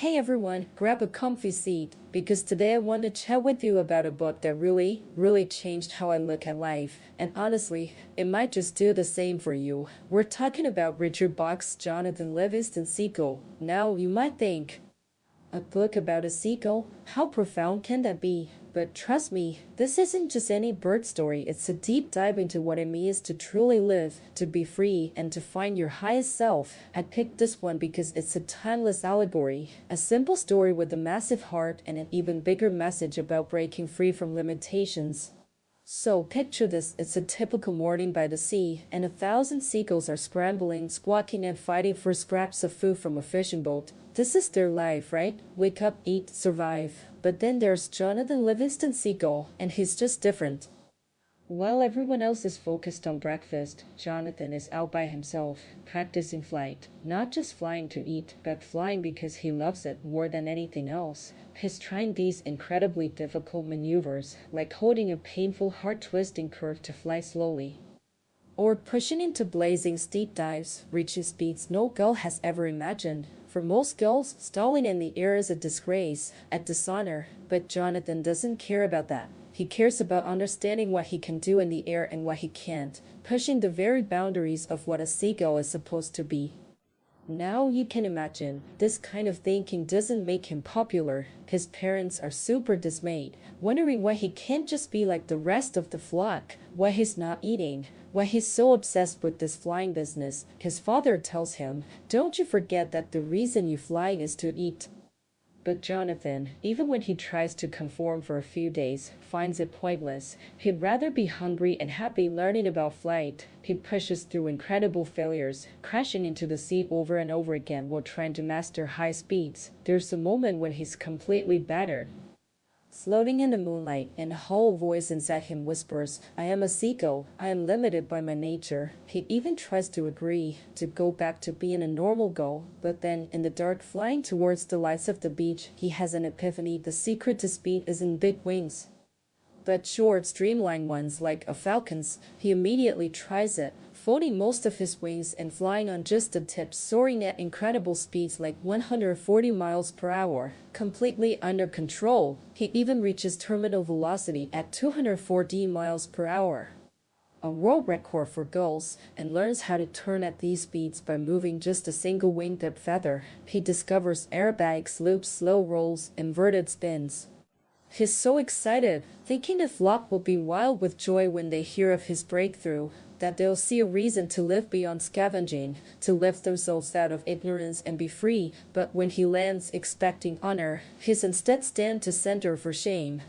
Hey everyone, grab a comfy seat because today I want to chat with you about a book that really changed how I look at life. And honestly, it might just do the same for you. We're talking about Richard Bach's Jonathan Livingston Seagull. Now, you might think, a book about a seagull? How profound can that be? But trust me, this isn't just any bird story, it's a deep dive into what it means to truly live, to be free, and to find your highest self. I picked this one because it's a timeless allegory, a simple story with a massive heart and an even bigger message about breaking free from limitations. So picture this, it's a typical morning by the sea, and 1,000 seagulls are scrambling, squawking and fighting for scraps of food from a fishing boat. This is their life, right? Wake up, eat, survive. But then there's Jonathan Livingston Seagull, and he's just different. While everyone else is focused on breakfast, Jonathan is out by himself, practicing flight. Not just flying to eat, but flying because he loves it more than anything else. He's trying these incredibly difficult maneuvers, like holding a painful, heart-twisting curve to fly slowly, or pushing into blazing steep dives, reaching speeds no gull has ever imagined. For most gulls, stalling in the air is a disgrace, a dishonor, but Jonathan doesn't care about that. He cares about understanding what he can do in the air and what he can't, pushing the very boundaries of what a seagull is supposed to be. Now you can imagine, this kind of thinking doesn't make him popular. His parents are super dismayed, wondering why he can't just be like the rest of the flock, why he's not eating, why he's so obsessed with this flying business. His father tells him, "Don't you forget that the reason you fly is to eat." But Jonathan, even when he tries to conform for a few days, finds it pointless. He'd rather be hungry and happy learning about flight. He pushes through incredible failures, crashing into the sea over and over again while trying to master high speeds. There's a moment when he's completely battered, floating in the moonlight, and a hollow voice inside him whispers, "I am a seagull. I am limited by my nature." He even tries to agree, to go back to being a normal gull, but then, in the dark flying towards the lights of the beach, he has an epiphany. The secret to speed isn't big wings, but short, streamlined ones like a falcon's. He immediately tries it, folding most of his wings and flying on just the tips, soaring at incredible speeds like 140 miles per hour, completely under control. He even reaches terminal velocity at 240 miles per hour, a world record for gulls, and learns how to turn at these speeds by moving just a single wingtip feather. He discovers aerobatics, loops, slow rolls, inverted spins. He's so excited, thinking the flock will be wild with joy when they hear of his breakthrough, that they'll see a reason to live beyond scavenging, to lift themselves out of ignorance and be free. But when he lands expecting honor, he's instead stand to center for shame.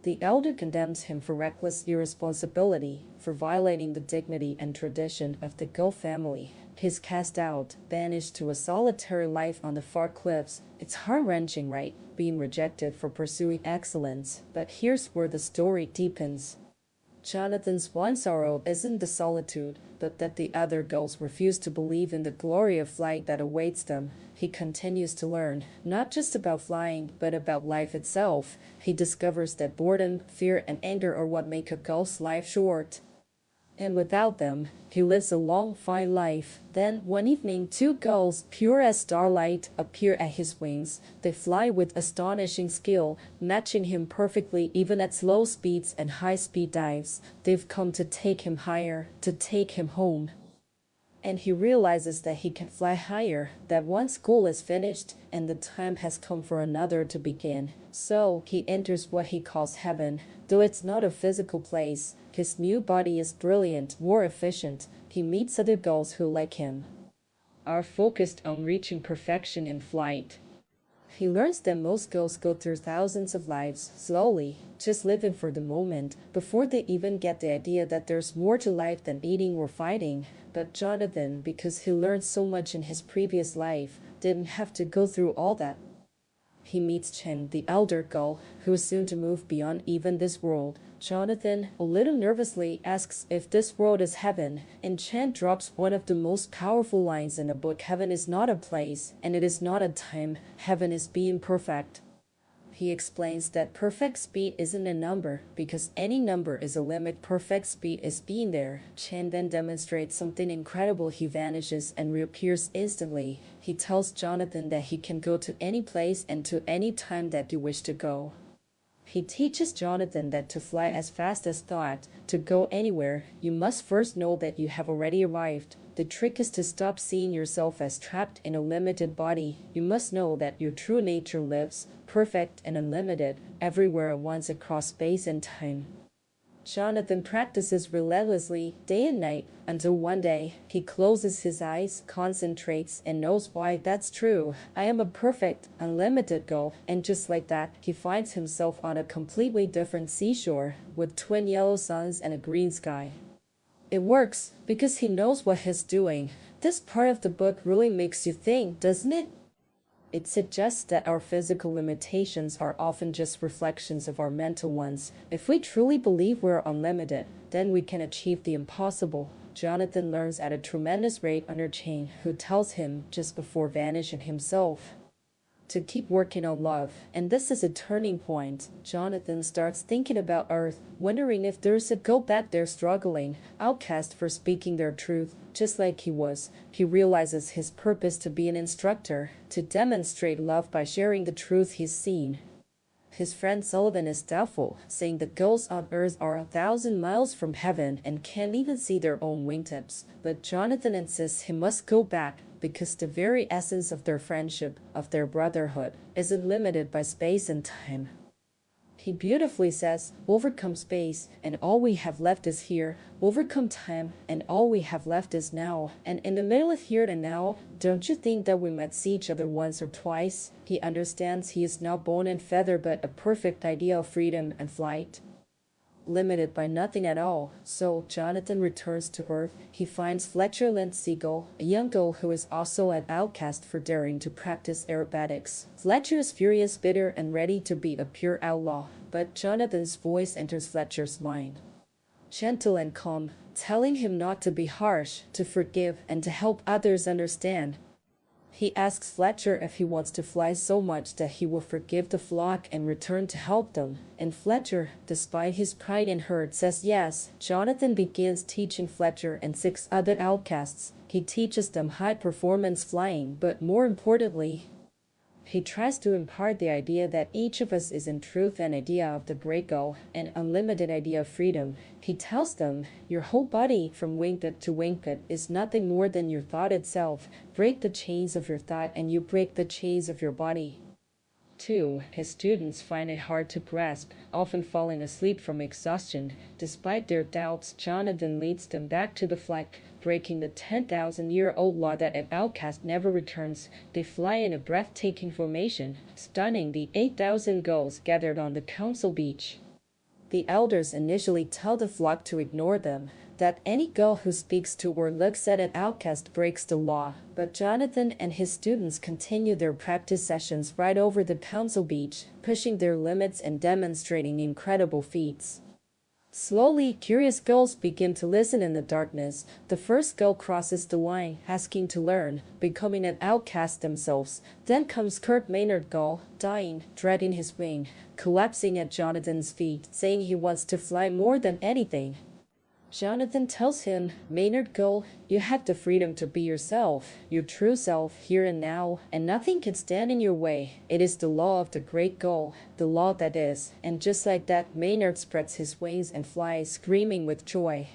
The elder condemns him for reckless irresponsibility, for violating the dignity and tradition of the Gull family. He's cast out, banished to a solitary life on the far cliffs. It's heart-wrenching, right? Being rejected for pursuing excellence. But here's where the story deepens. Jonathan's one sorrow isn't the solitude, but that the other gulls refuse to believe in the glory of flight that awaits them. He continues to learn, not just about flying, but about life itself. He discovers that boredom, fear, and anger are what make a gull's life short, and without them, he lives a long, fine life. Then, one evening, two gulls, pure as starlight, appear at his wings. They fly with astonishing skill, matching him perfectly even at slow speeds and high-speed dives. They've come to take him higher, to take him home. And he realizes that he can fly higher, that one school is finished, and the time has come for another to begin. So, he enters what he calls heaven. Though it's not a physical place, his new body is brilliant, more efficient. He meets other gulls who, like him, are focused on reaching perfection in flight. He learns that most gulls go through thousands of lives, slowly, just living for the moment, before they even get the idea that there's more to life than eating or fighting. But Jonathan, because he learned so much in his previous life, didn't have to go through all that. He meets Chen, the elder gull, who is soon to move beyond even this world. Jonathan, a little nervously, asks if this world is heaven, and Chen drops one of the most powerful lines in the book. Heaven is not a place, and it is not a time. Heaven is being perfect. he explains that perfect speed isn't a number, because any number is a limit. Perfect speed is being there. Chen then demonstrates something incredible. He vanishes and reappears instantly. He tells Jonathan that he can go to any place and to any time that you wish to go. He teaches Jonathan that to fly as fast as thought, to go anywhere, you must first know that you have already arrived. The trick is to stop seeing yourself as trapped in a limited body. You must know that your true nature lives, perfect and unlimited, everywhere at once across space and time. Jonathan practices relentlessly, day and night, until one day, he closes his eyes, concentrates, and knows why that's true. I am a perfect, unlimited goal, and just like that, he finds himself on a completely different seashore, with twin yellow suns and a green sky. It works, because he knows what he's doing. This part of the book really makes you think, doesn't it? It suggests that our physical limitations are often just reflections of our mental ones. If we truly believe we're unlimited, then we can achieve the impossible. Jonathan learns at a tremendous rate under Chen, who tells him, just before vanishing himself, to keep working on love. And this is a turning point. Jonathan starts thinking about Earth, wondering if there's a girl back there struggling, outcast for speaking their truth, just like he was. He realizes his purpose to be an instructor, to demonstrate love by sharing the truth he's seen. His friend Sullivan is doubtful, saying the girls on Earth are 1,000 miles from heaven and can't even see their own wingtips. But Jonathan insists he must go back, because the very essence of their friendship, of their brotherhood, isn't limited by space and time. He beautifully says, overcome space, and all we have left is here. Overcome time, and all we have left is now. And in the middle of here and now, don't you think that we might see each other once or twice? He understands he is not bone and feather but a perfect idea of freedom and flight, limited by nothing at all. So Jonathan returns to Earth. He finds Fletcher and Seagull, a young girl who is also an outcast for daring to practice aerobatics. Fletcher is furious, bitter, and ready to be a pure outlaw, but Jonathan's voice enters Fletcher's mind, gentle and calm, telling him not to be harsh, to forgive, and to help others understand. He asks Fletcher if he wants to fly so much that he will forgive the flock and return to help them. And Fletcher, despite his pride and hurt, says yes. Jonathan begins teaching Fletcher and 6 other outcasts. He teaches them high-performance flying, but more importantly, he tries to impart the idea that each of us is in truth an idea of the great goal, an unlimited idea of freedom. He tells them, your whole body, from wingtip to wingtip, is nothing more than your thought itself. Break the chains of your thought and you break the chains of your body. 2. His students find it hard to grasp, often falling asleep from exhaustion. Despite their doubts, Jonathan leads them back to the flag, breaking the 10,000-year-old law that an outcast never returns. They fly in a breathtaking formation, stunning the 8,000 gulls gathered on the council beach. The elders initially tell the flock to ignore them, that any girl who speaks to or looks at an outcast breaks the law, but Jonathan and his students continue their practice sessions right over the council beach, pushing their limits and demonstrating incredible feats. Slowly, curious girls begin to listen in the darkness. The first girl crosses the line, asking to learn, becoming an outcast themselves. Then comes Kurt Maynard Gull, dying, dreading his wing, collapsing at Jonathan's feet, saying he wants to fly more than anything. Jonathan tells him, Maynard Gull, you have the freedom to be yourself, your true self, here and now, and nothing can stand in your way. It is the law of the great goal, the law that is. And just like that, Maynard spreads his wings and flies, screaming with joy.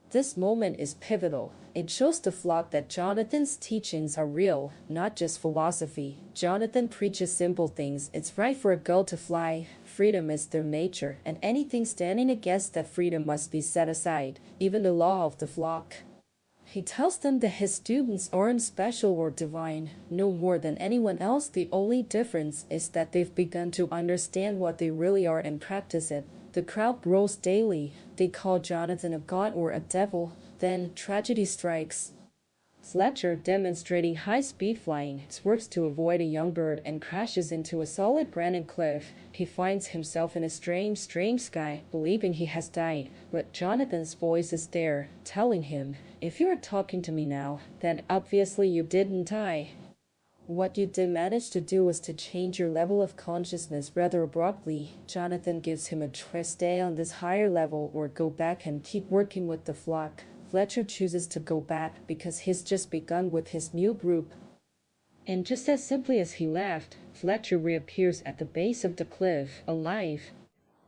This moment is pivotal. It shows the flock that Jonathan's teachings are real, not just philosophy. Jonathan preaches simple things. It's right for a girl to fly. Freedom is their nature, and anything standing against that freedom must be set aside, even the law of the flock. He tells them that his students aren't special or divine, no more than anyone else. The only difference is that they've begun to understand what they really are and practice it. The crowd grows daily. They call Jonathan a god or a devil. Then tragedy strikes. Fletcher, demonstrating high-speed flying, works to avoid a young bird and crashes into a solid granite cliff. He finds himself in a strange sky, believing he has died. But Jonathan's voice is there, telling him, if you are talking to me now, then obviously you didn't die. What you did manage to do was to change your level of consciousness rather abruptly. Jonathan gives him a choice: stay on this higher level or go back and keep working with the flock. Fletcher chooses to go back because he's just begun with his new group. And just as simply as he left, Fletcher reappears at the base of the cliff, alive.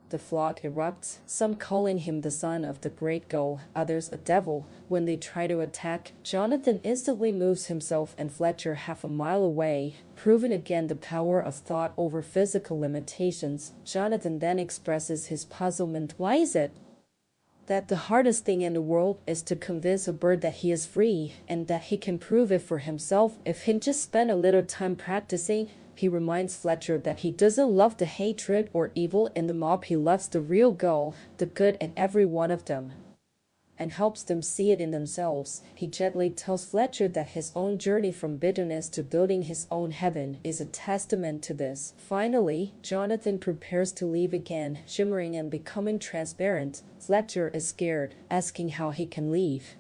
The flock erupts, some calling him the son of the great gull, others a devil. When they try to attack, Jonathan instantly moves himself and Fletcher half a mile away, proving again the power of thought over physical limitations. Jonathan then expresses his puzzlement. Why is it that the hardest thing in the world is to convince a bird that he is free, and that he can prove it for himself if he just spent a little time practicing? He reminds Fletcher that he doesn't love the hatred or evil in the mob, he loves the real gull, the good in every one of them, and helps them see it in themselves. He gently tells Fletcher that his own journey from bitterness to building his own heaven is a testament to this. Finally, Jonathan prepares to leave again, shimmering and becoming transparent. Fletcher is scared, asking how he can leave.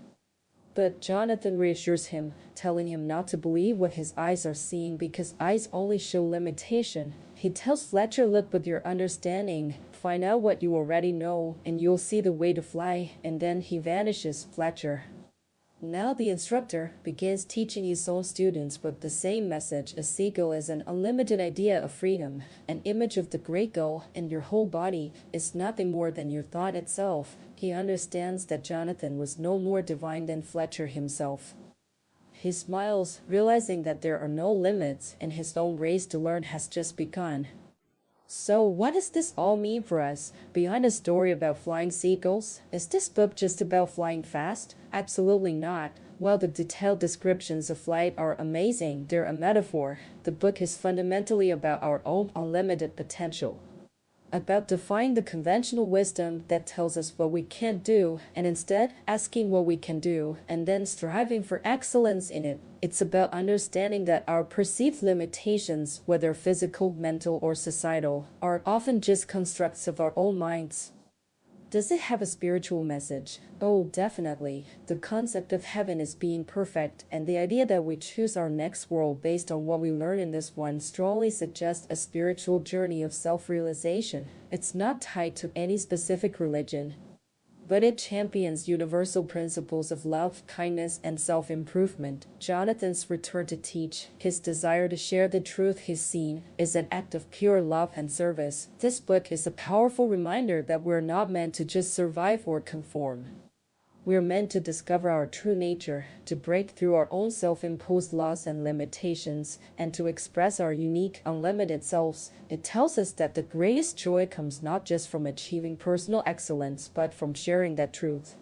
But Jonathan reassures him, telling him not to believe what his eyes are seeing because eyes only show limitation. He tells Fletcher, look with your understanding, find out what you already know, and you'll see the way to fly, and then he vanishes. Fletcher, now the instructor, begins teaching his own students with the same message. A seagull is an unlimited idea of freedom. An image of the great gull in your whole body is nothing more than your thought itself. He understands that Jonathan was no more divine than Fletcher himself. He smiles, realizing that there are no limits, and his own race to learn has just begun. So what does this all mean for us? Behind a story about flying seagulls, is this book just about flying fast? Absolutely not. While the detailed descriptions of flight are amazing, they're a metaphor. The book is fundamentally about our own unlimited potential, about defying the conventional wisdom that tells us what we can't do, and instead asking what we can do, and then striving for excellence in it. It's about understanding that our perceived limitations, whether physical, mental, or societal, are often just constructs of our own minds. Does it have a spiritual message? Oh, definitely. The concept of heaven is being perfect, and the idea that we choose our next world based on what we learn in this one strongly suggests a spiritual journey of self-realization. It's not tied to any specific religion, but it champions universal principles of love, kindness, and self-improvement. Jonathan's return to teach, his desire to share the truth he's seen, is an act of pure love and service. This book is a powerful reminder that we're not meant to just survive or conform. We're meant to discover our true nature, to break through our own self-imposed laws and limitations, and to express our unique, unlimited selves. It tells us that the greatest joy comes not just from achieving personal excellence, but from sharing that truth,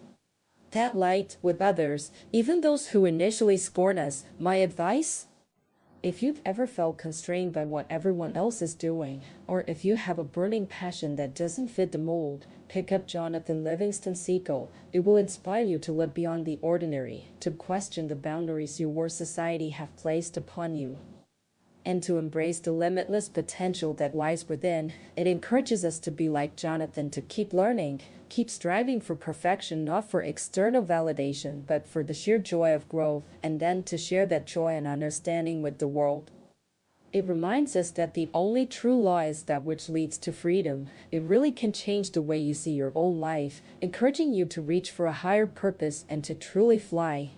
that light, with others, even those who initially scorn us. My advice? If you've ever felt constrained by what everyone else is doing, or if you have a burning passion that doesn't fit the mold, pick up Jonathan Livingston's Seagull. It will inspire you to look beyond the ordinary, to question the boundaries your society have placed upon you, and to embrace the limitless potential that lies within. It encourages us to be like Jonathan, to keep learning, keep striving for perfection, not for external validation, but for the sheer joy of growth, and then to share that joy and understanding with the world. It reminds us that the only true law is that which leads to freedom. It really can change the way you see your own life, encouraging you to reach for a higher purpose and to truly fly.